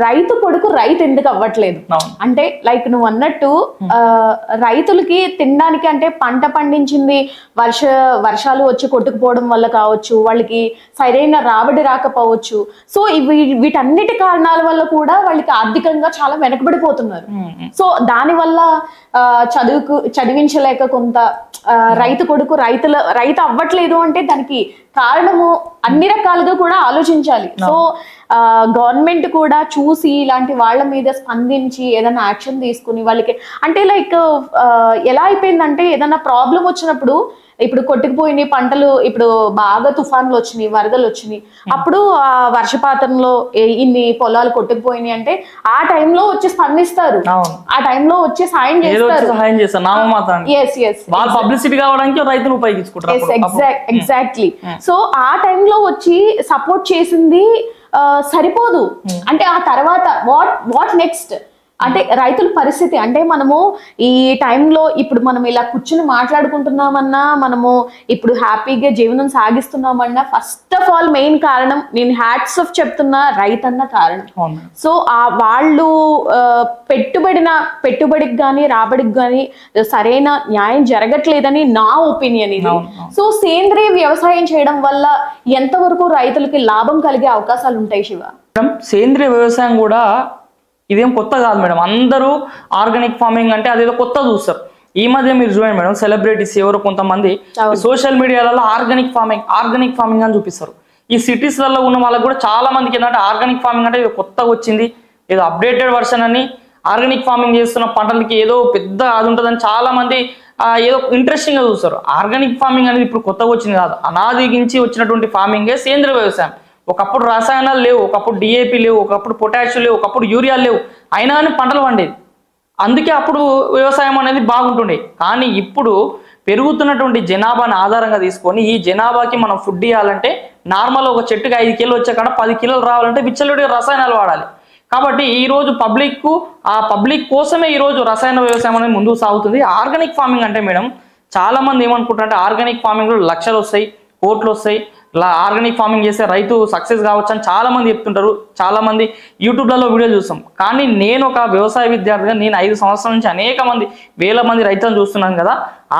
రైతు కొడుకు రైతు ఎందుకు అవ్వట్లేదు అంటే లైక్ నువ్వు అన్నట్టు రైతులకి తినడానికి అంటే పంట పండించింది వర్షాలు వచ్చి కొట్టుకుపోవడం వల్ల కావచ్చు, వాళ్ళకి సరైన రాబడి రాకపోవచ్చు. సో వీటన్నిటి కారణాల వల్ల కూడా వాళ్ళకి ఆర్థికంగా చాలా వెనకబడిపోతున్నారు. సో దానివల్ల చదివించలేక కొంత రైతు కొడుకు రైతు అవ్వట్లేదు అంటే దానికి కారణము అన్ని రకాలుగా కూడా ఆలోచించాలి. సో గవర్నమెంట్ కూడా చూసి ఇలాంటి వాళ్ళ మీద స్పందించి ఏదైనా యాక్షన్ తీసుకుని వాళ్ళకి అంటే లైక్ ఎలా అయిపోయిందంటే ఏదైనా ప్రాబ్లం వచ్చినప్పుడు ఇప్పుడు కొట్టుకుపోయినాయి పంటలు, ఇప్పుడు బాగా తుఫాన్లు వచ్చినాయి, వరదలు వచ్చినాయి, అప్పుడు ఆ వర్షపాతంలో ఇన్ని పొలాలు కొట్టుకుపోయినాయి అంటే ఆ టైంలో వచ్చి స్పందిస్తారు, ఆ టైంలో వచ్చి సాయం చేస్తారు. ఎగ్జాక్ట్లీ. సో ఆ టైంలో వచ్చి సపోర్ట్ చేసింది సరిపోదు అంటే ఆ తర్వాత వాట్ నెక్స్ట్ అంటే రైతుల పరిస్థితి అంటే మనము ఈ టైంలో ఇప్పుడు మనం ఇలా కూర్చుని మాట్లాడుకుంటున్నామన్నా, మనము ఇప్పుడు హ్యాపీగా జీవనం సాగిస్తున్నామన్నా ఫస్ట్ ఆఫ్ ఆల్ మెయిన్ కారణం నేను హ్యాట్స్ ఆఫ్ చెప్తున్నా రైతన్న కారణం. సో వాళ్ళు పెట్టుబడికి కానీ రాబడికి కానీ సరైన న్యాయం జరగట్లేదని నా ఒపీనియన్ ఇది. సో సేంద్రీయ వ్యవసాయం చేయడం వల్ల ఎంతవరకు రైతులకి లాభం కలిగే అవకాశాలు ఉంటాయి శివ? సేంద్రీయ వ్యవసాయం కూడా ఇదేం కొత్త కాదు మేడం. అందరూ ఆర్గానిక్ ఫార్మింగ్ అంటే అదేదో కొత్త చూస్తారు. ఈ మధ్య మీరు చూడండి మేడం, సెలబ్రిటీస్ ఎవరో కొంతమంది సోషల్ మీడియాలలో ఆర్గానిక్ ఫార్మింగ్ అని చూపిస్తారు. ఈ సిటీస్లలో ఉన్న వాళ్ళకి కూడా చాలా మందికి ఏంటంటే ఆర్గానిక్ ఫార్మింగ్ అంటే ఏదో కొత్తగా వచ్చింది, ఏదో అప్డేటెడ్ వర్షన్ అని, ఆర్గానిక్ ఫార్మింగ్ చేస్తున్న పంటలకి ఏదో పెద్ద అది ఉంటుందని చాలా మంది ఏదో ఇంట్రెస్టింగ్ గా చూస్తారు. ఆర్గానిక్ ఫార్మింగ్ అనేది ఇప్పుడు కొత్తగా వచ్చింది కాదు, అనాదిగించి వచ్చినటువంటి ఫార్మింగే సేంద్రీయ వ్యవసాయం. ఒకప్పుడు రసాయనాలు లేవు, ఒకప్పుడు డిఏపి లేవు, ఒకప్పుడు పొటాషియం లేవు, ఒకప్పుడు యూరియా లేవు, అయినా కానీ పంటలు పండేది. అందుకే అప్పుడు వ్యవసాయం అనేది బాగుంటుండే. కానీ ఇప్పుడు పెరుగుతున్నటువంటి జనాభాని ఆధారంగా తీసుకొని ఈ జనాభాకి మనం ఫుడ్ ఇవ్వాలంటే నార్మల్ ఒక చెట్టుకి 5 కిలోలు వచ్చే కాడ 10 కిలోలు రావాలంటే విచ్చలవిడిగా రసాయనాలు వాడాలి. కాబట్టి ఈరోజు పబ్లిక్ కోసమే ఈరోజు రసాయన వ్యవసాయం అనేది ముందుకు సాగుతుంది. ఆర్గానిక్ ఫార్మింగ్ అంటే మేడం చాలా మంది ఏమనుకుంటారంటే ఆర్గానిక్ ఫార్మింగ్లో లక్షలు వస్తాయి, కోట్లు వస్తాయి, ఆర్గానిక్ ఫార్మింగ్ చేస్తే రైతు సక్సెస్ కావచ్చు అని చాలా మంది చెప్తుంటారు. చాలా మంది యూట్యూబ్లలో వీడియోలు చూస్తాం. కానీ నేను ఒక వ్యవసాయ విద్యార్థిగా నేను 5 సంవత్సరాల నుంచి అనేక మంది వేల మంది రైతులను చూస్తున్నాను కదా.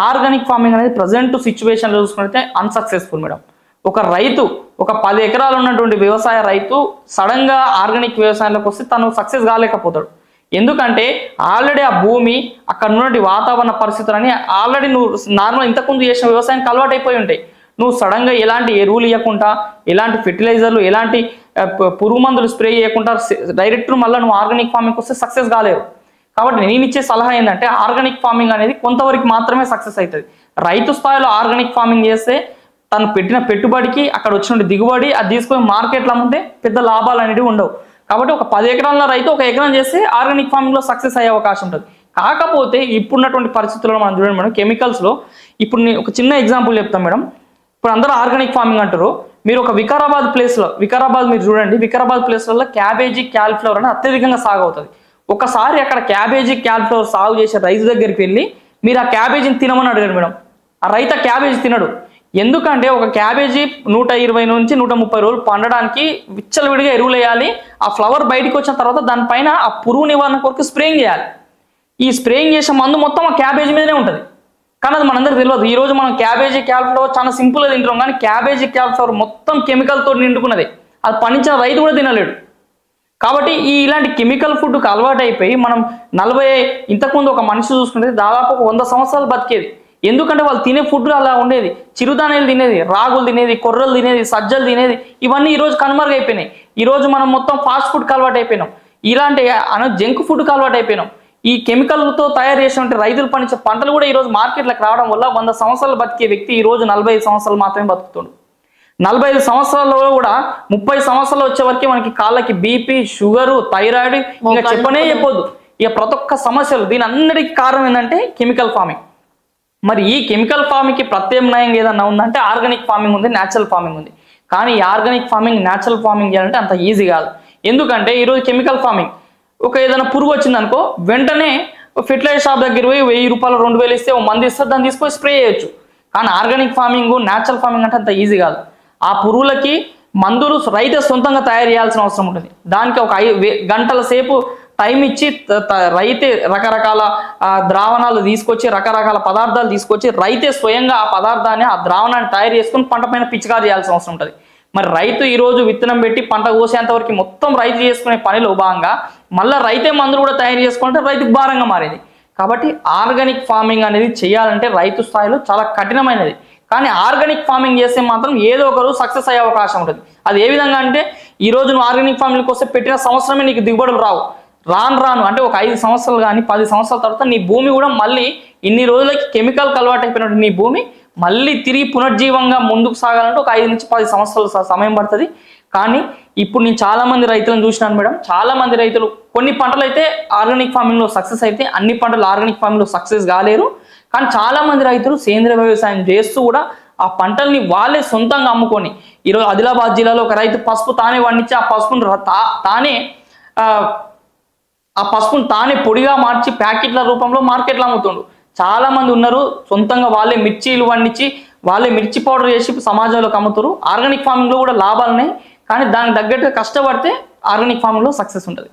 ఆర్గానిక్ ఫార్మింగ్ అనేది ప్రజెంట్ సిచ్యువేషన్లో చూసుకుంటే అన్సక్సెస్ఫుల్ మేడం. ఒక రైతు ఒక 10 ఎకరాలు ఉన్నటువంటి వ్యవసాయ రైతు సడన్ గా ఆర్గానిక్ వ్యవసాయంలోకి వస్తే తను సక్సెస్ కాలేకపోతాడు. ఎందుకంటే ఆల్రెడీ ఆ భూమి అక్కడ ఉన్నటువంటి వాతావరణ పరిస్థితులని ఆల్రెడీ నువ్వు నార్మల్ ఇంతకుముందు చేసిన వ్యవసాయానికి అలవాటు అయిపోయి ఉంటాయి. నువ్వు సడన్గా ఎలాంటి ఎరువులు ఇవ్వకుండా, ఎలాంటి ఫెర్టిలైజర్లు, ఎలాంటి పురుగు మందులు స్ప్రే చేయకుండా డైరెక్ట్ మళ్ళీ నువ్వు ఆర్గానిక్ ఫార్మింగ్ వస్తే సక్సెస్ కాలేవు. కాబట్టి నేను ఇచ్చే సలహా ఏంటంటే ఆర్గానిక్ ఫార్మింగ్ అనేది కొంతవరకు మాత్రమే సక్సెస్ అవుతుంది. రైతు స్థాయిలో ఆర్గానిక్ ఫార్మింగ్ చేస్తే తను పెట్టిన పెట్టుబడికి అక్కడ వచ్చిన దిగుబడి అది తీసుకొని మార్కెట్లో అమ్మితే పెద్ద లాభాలు అనేవి ఉండవు. కాబట్టి ఒక 10 ఎకరాల రైతు 1 ఎకరం చేస్తే ఆర్గానిక్ ఫార్మింగ్లో సక్సెస్ అయ్యే అవకాశం ఉంటుంది. కాకపోతే ఇప్పుడున్నటువంటి పరిస్థితుల్లో మనం చూడండి మేడం, కెమికల్స్లో ఇప్పుడు నేను ఒక చిన్న ఎగ్జాంపుల్ చెప్తాను మేడం. ఇప్పుడు అందరూ ఆర్గానిక్ ఫార్మింగ్ అంటారు. మీరు ఒక వికారాబాద్ మీరు చూడండి, వికారాబాద్ ప్లేస్లలో క్యాబేజీ, క్యాలిఫ్లవర్ అని అత్యధికంగా సాగు అవుతుంది. ఒకసారి అక్కడ క్యాబేజీ, క్యాలిఫ్లవర్ సాగు చేసే రైతు దగ్గరికి వెళ్ళి మీరు ఆ క్యాబేజీని తినమని అడిగారు మేడం. ఆ రైతు క్యాబేజీ తినడు. ఎందుకంటే ఒక క్యాబేజీ 120 నుంచి 130 రోజులు పండడానికి విచ్చలవిడిగా ఎరువులు వేయాలి. ఆ ఫ్లవర్ బయటకు వచ్చిన తర్వాత దానిపైన ఆ పురుగు నివారణ కొరకు స్ప్రేయింగ్ చేయాలి. ఈ స్ప్రేయింగ్ చేసే మందు మొత్తం ఆ క్యాబేజీ మీదనే ఉంటుంది. కానీ అది మనందరికి తెలియదు. ఈ రోజు మనం క్యాబేజీ, క్యాలిఫ్లవర్ చాలా సింపుల్గా తింటాం, కానీ క్యాబేజీ, క్యాలిఫ్లవర్ మొత్తం కెమికల్తో నిండుకున్నది. అది పండించిన రైతు కూడా తినలేడు. కాబట్టి ఇలాంటి కెమికల్ ఫుడ్కి అలవాటు అయిపోయి మనం ఇంతకుముందు ఒక మనిషి చూసుకుంటే దాదాపు 100 సంవత్సరాలు బతికేది. ఎందుకంటే వాళ్ళు తినే ఫుడ్ అలా ఉండేది. చిరుధాన్యాలు తినేది, రాగులు తినేది, కొర్రలు తినేది, సజ్జలు తినేది. ఇవన్నీ ఈరోజు కనుమరుగైపోయినాయి. ఈరోజు మనం మొత్తం ఫాస్ట్ ఫుడ్కి అలవాటు అయిపోయినాం. ఇలాంటి జంక్ ఫుడ్కి అలవాటు అయిపోయినాం. ఈ కెమికల్తో తయారు చేసినటువంటి రైతులు పండించే పంటలు కూడా ఈరోజు మార్కెట్లోకి రావడం వల్ల 100 సంవత్సరాలు బతికే వ్యక్తి ఈరోజు 45 సంవత్సరాలు మాత్రమే బతుకుతుండు. 45 సంవత్సరాల్లో కూడా 30 సంవత్సరాలు వచ్చే వరకు మనకి కాళ్ళకి బీపీ, షుగరు, థైరాయిడ్ ఇంకా చెప్పొద్దు. ఇక ప్రతి ఒక్క సమస్యలు దీని అన్నిటికీ కారణం ఏంటంటే కెమికల్ ఫార్మింగ్. మరి ఈ కెమికల్ ఫార్మింగ్కి ప్రత్యామ్నాయం ఏదన్నా ఉందంటే ఆర్గానిక్ ఫార్మింగ్ ఉంది, న్యాచురల్ ఫార్మింగ్ ఉంది. కానీ ఈ ఆర్గానిక్ ఫార్మింగ్, న్యాచురల్ ఫార్మింగ్ చేయాలంటే అంత ఈజీ కాదు. ఎందుకంటే ఈరోజు కెమికల్ ఫార్మింగ్ ఒక ఏదైనా పురుగు వచ్చిందనుకో వెంటనే ఫెర్టిలైజర్ షాప్ దగ్గర పోయి 1000 రూపాయలు 2000 ఇస్తే మంది ఇస్తారు, దాన్ని తీసుకొని స్ప్రే చేయొచ్చు. కానీ ఆర్గానిక్ ఫార్మింగ్, న్యాచురల్ ఫార్మింగ్ అంటే అంత ఈజీ కాదు. ఆ పురుగులకి మందులు రైతే సొంతంగా తయారు చేయాల్సిన అవసరం ఉంటుంది. దానికి ఒక 5 గంటల సేపు టైం ఇచ్చి రైతే రకరకాల ద్రావణాలు తీసుకొచ్చి రకరకాల పదార్థాలు తీసుకొచ్చి రైతే స్వయంగా ఆ పదార్థాన్ని ఆ ద్రావణాన్ని తయారు చేసుకుని పంట పైన పిచికారీ చేయాల్సిన అవసరం ఉంటుంది. మరి రైతు ఈ రోజు విత్తనం పెట్టి పంట కోసేంత వరకు మొత్తం రైతు చేసుకునే పనిలో భాగంగా మళ్ళీ రైతే మందులు కూడా తయారు చేసుకుంటే రైతుకు భారంగా మారేది. కాబట్టి ఆర్గానిక్ ఫార్మింగ్ అనేది చేయాలంటే రైతు స్థాయిలో చాలా కఠినమైనది. కానీ ఆర్గానిక్ ఫార్మింగ్ చేస్తే మాత్రం ఏదో ఒకరు సక్సెస్ అయ్యే అవకాశం ఉంటుంది. అది ఏ విధంగా అంటే ఈ రోజు నువ్వు ఆర్గానిక్ ఫార్మింగ్ వస్తే పెట్టిన సంవత్సరమే నీకు దిగుబడులు రావు. రాను అంటే ఒక 5 సంవత్సరాలు కానీ 10 సంవత్సరాల తర్వాత నీ భూమి కూడా మళ్ళీ ఇన్ని రోజులకి కెమికల్ అలవాటు అయిపోయినట్టు నీ భూమి మళ్ళీ తిరిగి పునర్జీవంగా ముందుకు సాగాలంటే ఒక 5 నుంచి 10 సంవత్సరాల సమయం పడుతుంది. కానీ ఇప్పుడు నేను చాలా మంది రైతులను చూసినాను మేడం. చాలా మంది రైతులు కొన్ని పంటలు అయితే ఆర్గానిక్ ఫార్మింగ్ లో సక్సెస్ అయితే, అన్ని పంటలు ఆర్గానిక్ ఫార్మింగ్ లో సక్సెస్ కాలేరు. కానీ చాలా మంది రైతులు సేంద్రియ వ్యవసాయం చేస్తూ కూడా ఆ పంటల్ని వాళ్ళే సొంతంగా అమ్ముకొని, ఈరోజు ఆదిలాబాద్ జిల్లాలో ఒక రైతు పసుపు తానే పండించి ఆ పసుపును తానే పొడిగా మార్చి ప్యాకెట్ల రూపంలో మార్కెట్లో అమ్ముతుండు. చాలా మంది ఉన్నారు సొంతంగా వాళ్ళే మిర్చీలు పండించి వాళ్ళే మిర్చి పౌడర్ చేసి సమాజంలోకి అమ్ముతారు. ఆర్గానిక్ ఫార్మింగ్ లో కూడా లాభాలు ఉన్నాయి. కానీ దానికి తగ్గట్టుగా కష్టపడితే ఆర్గానిక్ ఫార్మింగ్ లో సక్సెస్ ఉంటుంది.